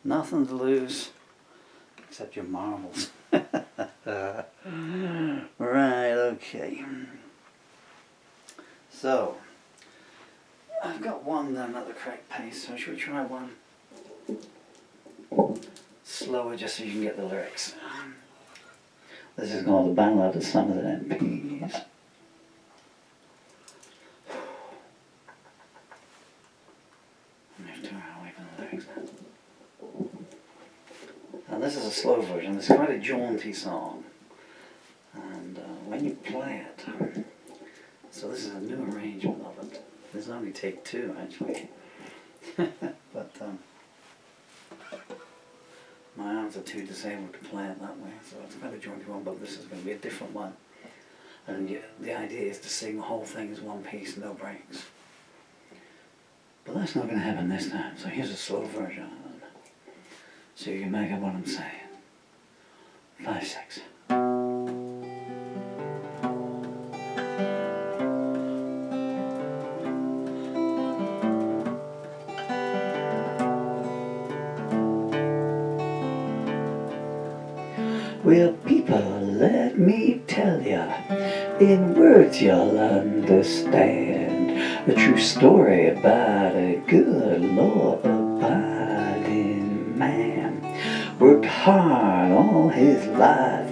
Nothing to lose except your marbles. Right, okay. So, I've got one done at the correct pace, so should we try one slower just so you can get the lyrics? This is called the Ballad of Somerset MPs. And this is a slow version. It's quite a jaunty song. And when you play it, so this is a new arrangement of it. There's only take two actually. But my arms are too disabled to play it that way, so it's quite a jaunty one, but this is going to be a different one. And the idea is to sing the whole thing as one piece, no breaks. But that's not going to happen this time, so here's a slow version. So you can make out what I'm saying. 5, 6. Well, people, let me tell ya, in words you'll understand, a true story about a good law-abiding man. Worked hard all his life,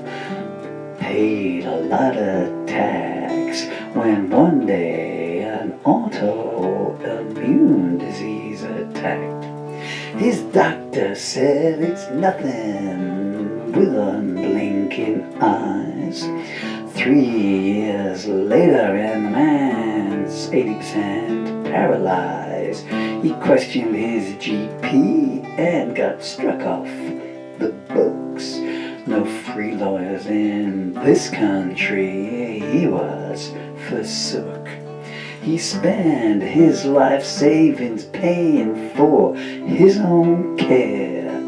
paid a lot of tax, when one day an autoimmune disease attacked. His doctor said it's nothing with unblinking eyes. 3 years later and the man's 80% paralyzed. He questioned his GP and got struck off the books. No free lawyers in this country, he was forsook. He spent his life savings paying for his own care,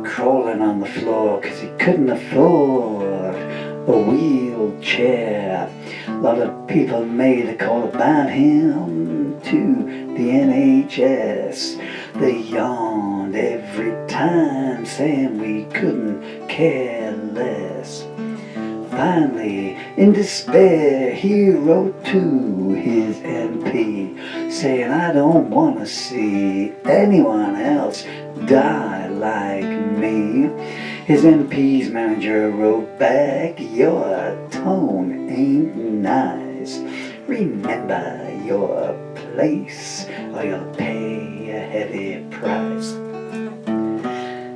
crawling on the floor 'cause he couldn't afford a wheelchair. A lot of people made a call about him to the NHS. They yawned every time, saying we couldn't care less. Finally, in despair, he wrote to his MP, saying, I don't want to see anyone else die like me. His MP's manager wrote back, your tone ain't nice. Remember your place, or you'll pay a heavy price.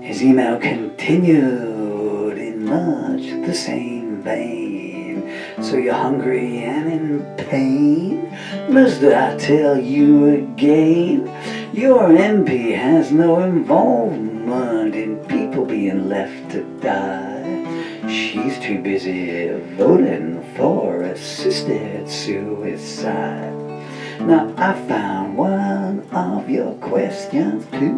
His email continued in much the same vein. So you're hungry and in pain? Must I tell you again? Your MP has no involvement in people being left to die. She's too busy voting for assisted suicide. Now I found one of your questions to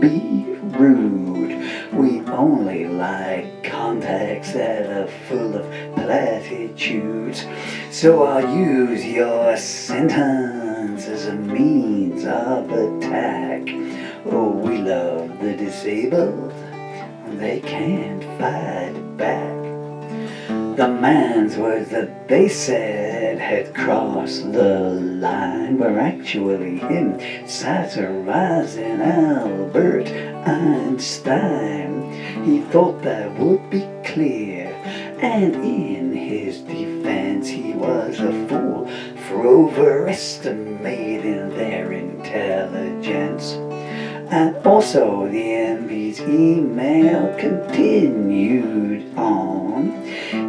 be rude. We only like contacts that are full of platitudes. So I'll use your sentence as a means of attack. Oh, we love the disabled. They can't fight back. The man's words that they said had crossed the line were actually him satirizing Albert Einstein. He thought that would be clear, and in his defense he was a fool for overestimating their intelligence. And also the MP's email continued on.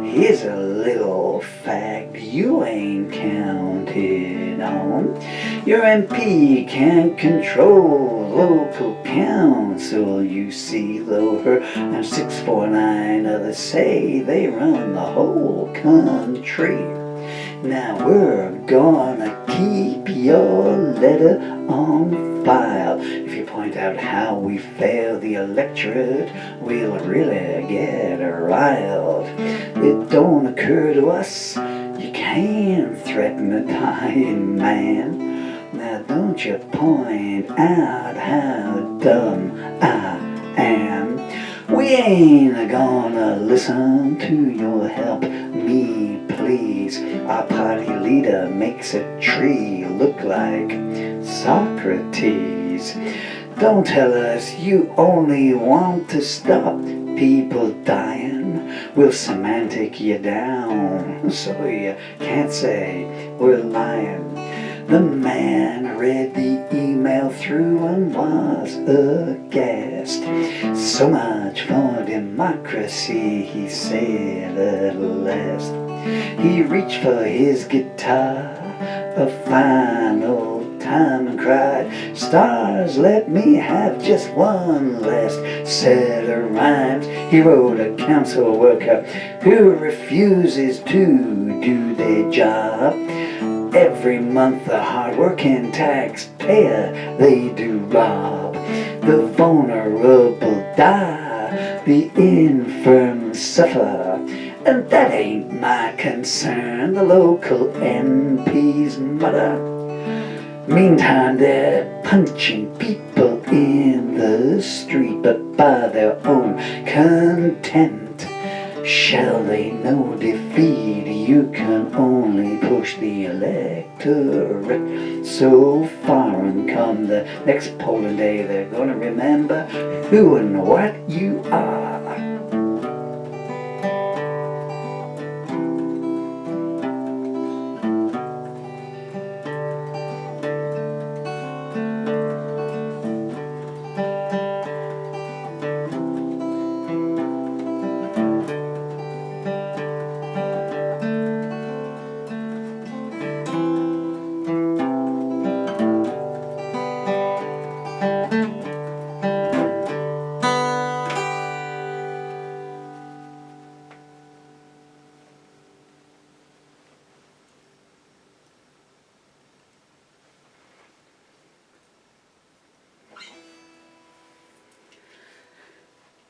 Here's a little fact you ain't counted on. Your MP can't control local council, you see, though her and 649 others say they run the whole country. Now we're gonna keep your letter on file. If you point out how we fail the electorate, we'll really get riled. It don't occur to us you can't threaten a dying man. Now don't you point out how dumb I and we ain't gonna listen to your help me please. Our party leader makes a tree look like Socrates. Don't tell us you only want to stop people dying. We'll semantic you down so you can't say we're lying. The man read the email through and was aghast. So much for democracy, he said at last. He reached for his guitar a final time and cried, "Stars, let me have just one last set of rhymes." He wrote a council worker who refuses to do their job. Every month a hard-working taxpayer they do rob. The vulnerable die, the infirm suffer, and that ain't my concern, the local MPs mutter. Meantime they're punching people in the street, but by their own content. Shall they know defeat? You can only push the electorate so far, and come the next polling day they're gonna remember who and what you are.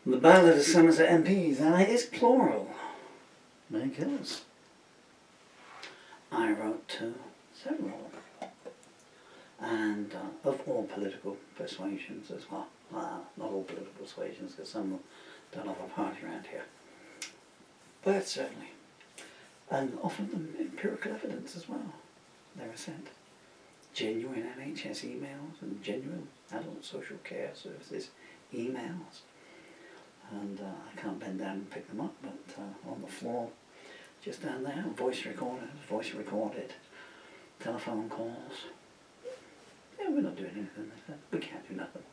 The Ballad of Somerset MPs, and it is plural, because I wrote several, and of all political persuasions as well. Not all political persuasions, because some don't have a party around here, but certainly, and often them empirical evidence as well. They were sent genuine NHS emails and genuine adult social care services emails. And I can't bend down and pick them up, but on the floor, just down there, voice recorded, telephone calls. Yeah, we're not doing anything like that. We can't do nothing.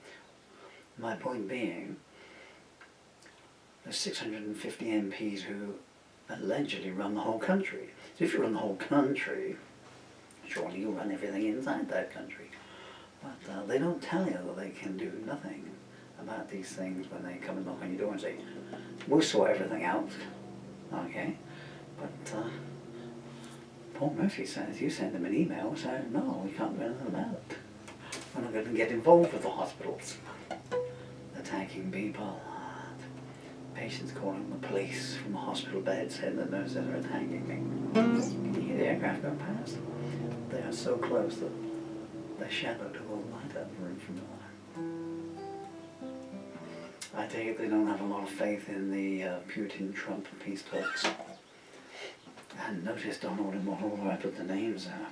My point being, there's 650 MPs who allegedly run the whole country. So if you run the whole country, surely you run everything inside that country. But they don't tell you that they can do nothing about these things when they come and knock on your door and say, "We'll sort everything out." Okay, but Paul Murphy says you send them an email saying, "No, we can't do anything about it. We're not going to get involved with the hospitals attacking people." Patients calling the police from the hospital bed saying the nurses are attacking me. Can you hear the aircraft going past? They are so close that their shadow will light up the room from below. I take it they don't have a lot of faith in the Putin-Trump peace talks. I hadn't noticed on all in what order I put the names out.